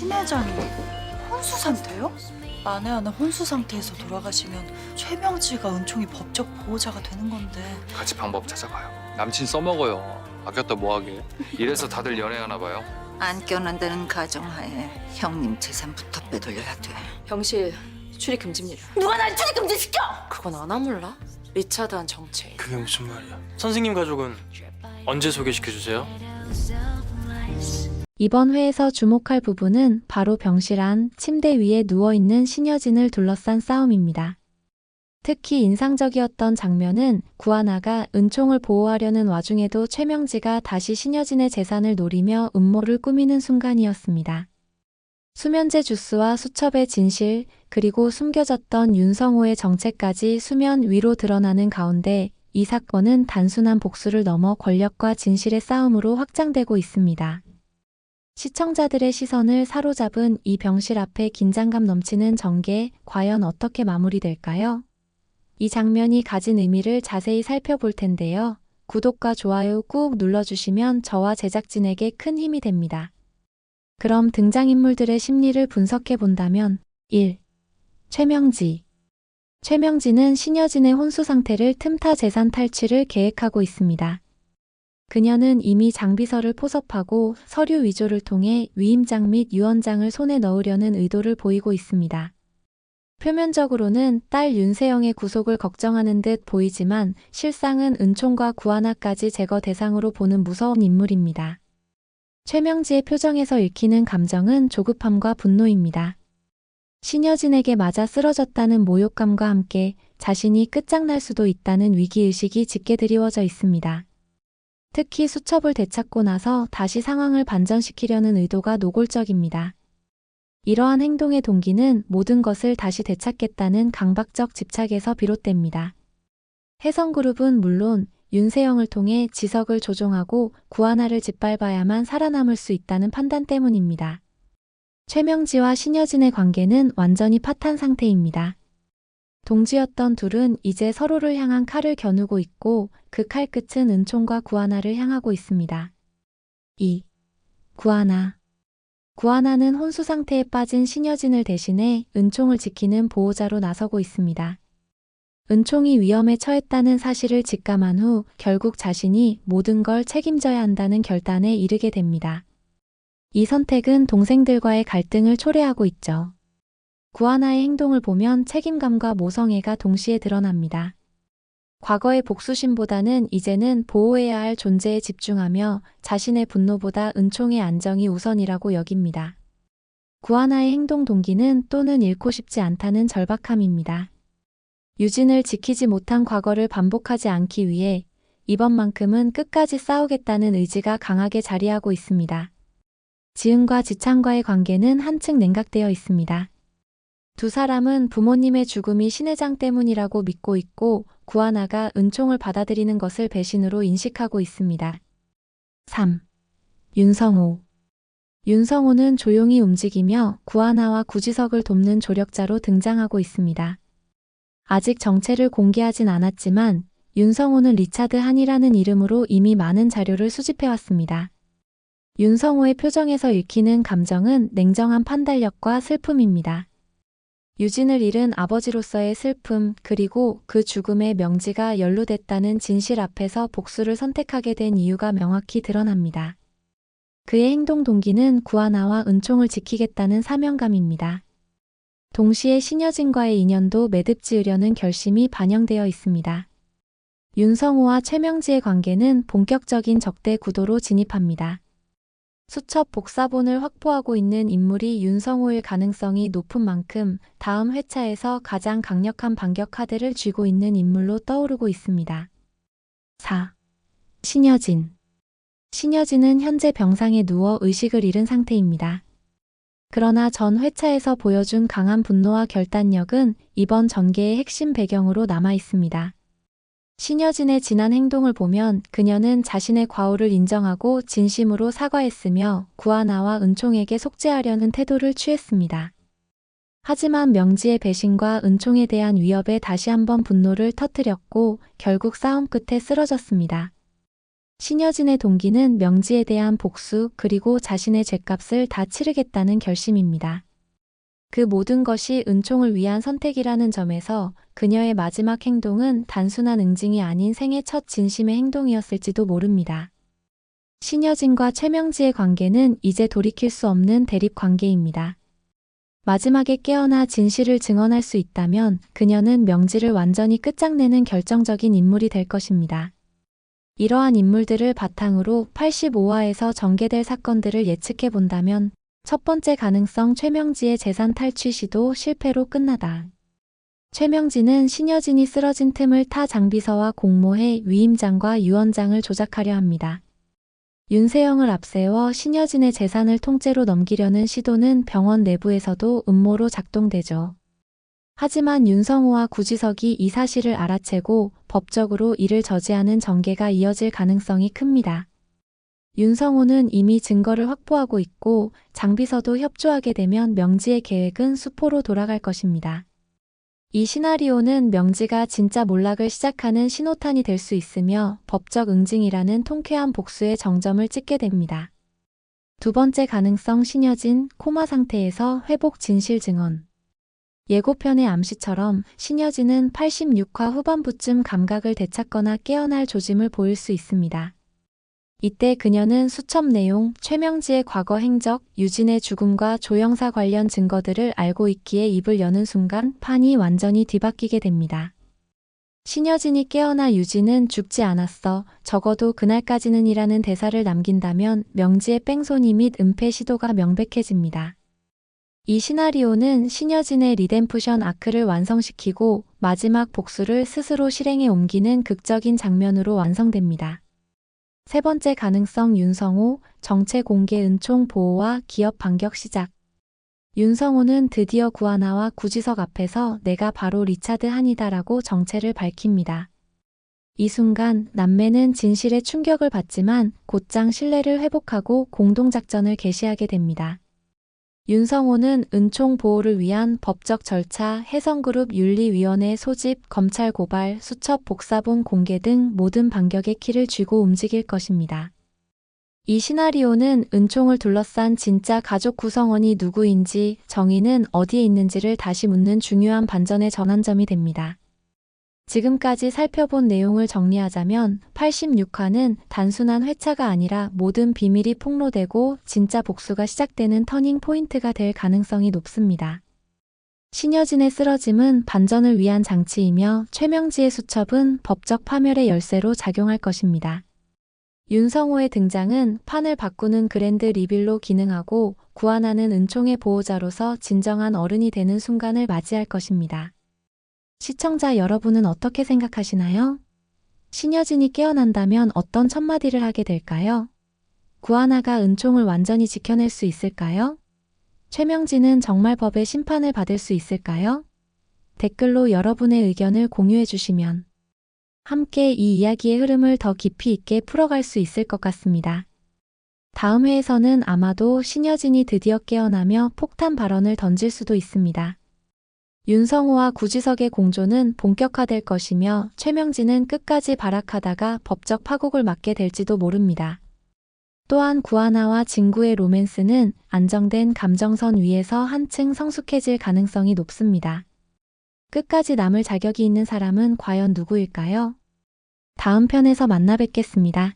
신회장이 혼수 상태요? 만에 하나 혼수 상태에서 돌아가시면 최명지가 은총이 법적 보호자가 되는 건데. 같이 방법 찾아봐요. 남친 써먹어요. 아꼈다 뭐하게. 이래서 다들 연애하나 봐요. 안 껴난다는 가정하에 형님 재산부터 빼돌려야 돼. 병실 출입 금지입니다. 누가 날 출입 금지시켜? 그건 아나 몰라? 리차드한 정체인. 그게 무슨 말이야? 선생님 가족은 언제 소개시켜주세요? 이번 회에서 주목할 부분은 바로 병실 안 침대 위에 누워있는 신여진을 둘러싼 싸움입니다. 특히 인상적이었던 장면은 구하나가 은총을 보호하려는 와중에도 최명지가 다시 신여진의 재산을 노리며 음모를 꾸미는 순간이었습니다. 수면제 주스와 수첩의 진실, 그리고 숨겨졌던 윤성호의 정체까지 수면 위로 드러나는 가운데 이 사건은 단순한 복수를 넘어 권력과 진실의 싸움으로 확장되고 있습니다. 시청자들의 시선을 사로잡은 이 병실 앞의 긴장감 넘치는 전개, 과연 어떻게 마무리될까요? 이 장면이 가진 의미를 자세히 살펴볼 텐데요. 구독과 좋아요 꾹 눌러주시면 저와 제작진에게 큰 힘이 됩니다. 그럼 등장인물들의 심리를 분석해 본다면 1. 최명지. 최명지는 신여진의 혼수 상태를 틈타 재산 탈취를 계획하고 있습니다. 그녀는 이미 장비서를 포섭하고 서류 위조를 통해 위임장 및 유언장을 손에 넣으려는 의도를 보이고 있습니다. 표면적으로는 딸 윤세영의 구속을 걱정하는 듯 보이지만 실상은 은총과 구하나까지 제거 대상으로 보는 무서운 인물입니다. 최명지의 표정에서 읽히는 감정은 조급함과 분노입니다. 신여진에게 맞아 쓰러졌다는 모욕감과 함께 자신이 끝장날 수도 있다는 위기의식이 짙게 드리워져 있습니다. 특히 수첩을 되찾고 나서 다시 상황을 반전시키려는 의도가 노골적입니다. 이러한 행동의 동기는 모든 것을 다시 되찾겠다는 강박적 집착에서 비롯됩니다. 혜성그룹은 물론 윤세영을 통해 지석을 조종하고 구하나를 짓밟아야만 살아남을 수 있다는 판단 때문입니다. 최명지와 신여진의 관계는 완전히 파탄 상태입니다. 동지였던 둘은 이제 서로를 향한 칼을 겨누고 있고 그 칼 끝은 은총과 구하나를 향하고 있습니다. 2. 구하나. 구하나는 혼수 상태에 빠진 신여진을 대신해 은총을 지키는 보호자로 나서고 있습니다. 은총이 위험에 처했다는 사실을 직감한 후 결국 자신이 모든 걸 책임져야 한다는 결단에 이르게 됩니다. 이 선택은 동생들과의 갈등을 초래하고 있죠. 구하나의 행동을 보면 책임감과 모성애가 동시에 드러납니다. 과거의 복수심보다는 이제는 보호해야 할 존재에 집중하며 자신의 분노보다 은총의 안정이 우선이라고 여깁니다. 구하나의 행동 동기는 또는 잃고 싶지 않다는 절박함입니다. 유진을 지키지 못한 과거를 반복하지 않기 위해 이번만큼은 끝까지 싸우겠다는 의지가 강하게 자리하고 있습니다. 지은과 지창과의 관계는 한층 냉각되어 있습니다. 두 사람은 부모님의 죽음이 신회장 때문이라고 믿고 있고 구하나가 은총을 받아들이는 것을 배신으로 인식하고 있습니다. 3. 윤성호. 윤성호는 조용히 움직이며 구하나와 구지석을 돕는 조력자로 등장하고 있습니다. 아직 정체를 공개하진 않았지만 윤성호는 리차드 한이라는 이름으로 이미 많은 자료를 수집해왔습니다. 윤성호의 표정에서 읽히는 감정은 냉정한 판단력과 슬픔입니다. 유진을 잃은 아버지로서의 슬픔, 그리고 그 죽음에 명지가 연루됐다는 진실 앞에서 복수를 선택하게 된 이유가 명확히 드러납니다. 그의 행동 동기는 구하나와 은총을 지키겠다는 사명감입니다. 동시에 신여진과의 인연도 매듭 지으려는 결심이 반영되어 있습니다. 윤성호와 최명지의 관계는 본격적인 적대 구도로 진입합니다. 수첩 복사본을 확보하고 있는 인물이 윤성호일 가능성이 높은 만큼 다음 회차에서 가장 강력한 반격 카드를 쥐고 있는 인물로 떠오르고 있습니다. 4. 신여진. 신여진은 현재 병상에 누워 의식을 잃은 상태입니다. 그러나 전 회차에서 보여준 강한 분노와 결단력은 이번 전개의 핵심 배경으로 남아 있습니다. 신여진의 지난 행동을 보면 그녀는 자신의 과오를 인정하고 진심으로 사과했으며 구하나와 은총에게 속죄하려는 태도를 취했습니다. 하지만 명지의 배신과 은총에 대한 위협에 다시 한번 분노를 터뜨렸고 결국 싸움 끝에 쓰러졌습니다. 신여진의 동기는 명지에 대한 복수 그리고 자신의 죗값을 다 치르겠다는 결심입니다. 그 모든 것이 은총을 위한 선택이라는 점에서 그녀의 마지막 행동은 단순한 응징이 아닌 생애 첫 진심의 행동이었을지도 모릅니다. 신여진과 최명지의 관계는 이제 돌이킬 수 없는 대립 관계입니다. 마지막에 깨어나 진실을 증언할 수 있다면 그녀는 명지를 완전히 끝장내는 결정적인 인물이 될 것입니다. 이러한 인물들을 바탕으로 85화에서 전개될 사건들을 예측해 본다면 첫 번째 가능성 최명지의 재산 탈취 시도 실패로 끝나다. 최명지는 신여진이 쓰러진 틈을 타 장비서와 공모해 위임장과 유언장을 조작하려 합니다. 윤세영을 앞세워 신여진의 재산을 통째로 넘기려는 시도는 병원 내부에서도 음모로 작동되죠. 하지만 윤성호와 구지석이 이 사실을 알아채고 법적으로 이를 저지하는 전개가 이어질 가능성이 큽니다. 윤성호는 이미 증거를 확보하고 있고 장비서도 협조하게 되면 명지의 계획은 수포로 돌아갈 것입니다. 이 시나리오는 명지가 진짜 몰락을 시작하는 신호탄이 될 수 있으며 법적 응징이라는 통쾌한 복수의 정점을 찍게 됩니다. 두 번째 가능성 신여진 코마 상태에서 회복 진실 증언. 예고편의 암시처럼 신여진은 86화 후반부쯤 감각을 되찾거나 깨어날 조짐을 보일 수 있습니다. 이때 그녀는 수첩 내용, 최명지의 과거 행적, 유진의 죽음과 조영사 관련 증거들을 알고 있기에 입을 여는 순간 판이 완전히 뒤바뀌게 됩니다. 신여진이 깨어나 유진은 죽지 않았어, 적어도 그날까지는 이라는 대사를 남긴다면 명지의 뺑소니 및 은폐 시도가 명백해집니다. 이 시나리오는 신여진의 리덴프션 아크를 완성시키고 마지막 복수를 스스로 실행에 옮기는 극적인 장면으로 완성됩니다. 세 번째 가능성 윤성호, 정체 공개 은총 보호와 기업 반격 시작. 윤성호는 드디어 구하나와 구지석 앞에서 내가 바로 리차드 한이다라고 정체를 밝힙니다. 이 순간 남매는 진실에 충격을 받지만 곧장 신뢰를 회복하고 공동작전을 개시하게 됩니다. 윤성호는 은총 보호를 위한 법적 절차, 해성그룹 윤리위원회 소집, 검찰 고발, 수첩 복사본 공개 등 모든 반격의 키를 쥐고 움직일 것입니다. 이 시나리오는 은총을 둘러싼 진짜 가족 구성원이 누구인지, 정의는 어디에 있는지를 다시 묻는 중요한 반전의 전환점이 됩니다. 지금까지 살펴본 내용을 정리하자면 86화는 단순한 회차가 아니라 모든 비밀이 폭로되고 진짜 복수가 시작되는 터닝 포인트가 될 가능성이 높습니다. 신여진의 쓰러짐은 반전을 위한 장치이며 최명지의 수첩은 법적 파멸의 열쇠로 작용할 것입니다. 윤성호의 등장은 판을 바꾸는 그랜드 리빌로 기능하고 구하나는 은총의 보호자로서 진정한 어른이 되는 순간을 맞이할 것입니다. 시청자 여러분은 어떻게 생각하시나요? 신여진이 깨어난다면 어떤 첫마디를 하게 될까요? 구하나가 은총을 완전히 지켜낼 수 있을까요? 최명진은 정말 법의 심판을 받을 수 있을까요? 댓글로 여러분의 의견을 공유해 주시면 함께 이 이야기의 흐름을 더 깊이 있게 풀어갈 수 있을 것 같습니다. 다음 회에서는 아마도 신여진이 드디어 깨어나며 폭탄 발언을 던질 수도 있습니다. 윤성호와 구지석의 공조는 본격화될 것이며 최명진은 끝까지 발악하다가 법적 파국을 맞게 될지도 모릅니다. 또한 구하나와 진구의 로맨스는 안정된 감정선 위에서 한층 성숙해질 가능성이 높습니다. 끝까지 남을 자격이 있는 사람은 과연 누구일까요? 다음 편에서 만나 뵙겠습니다.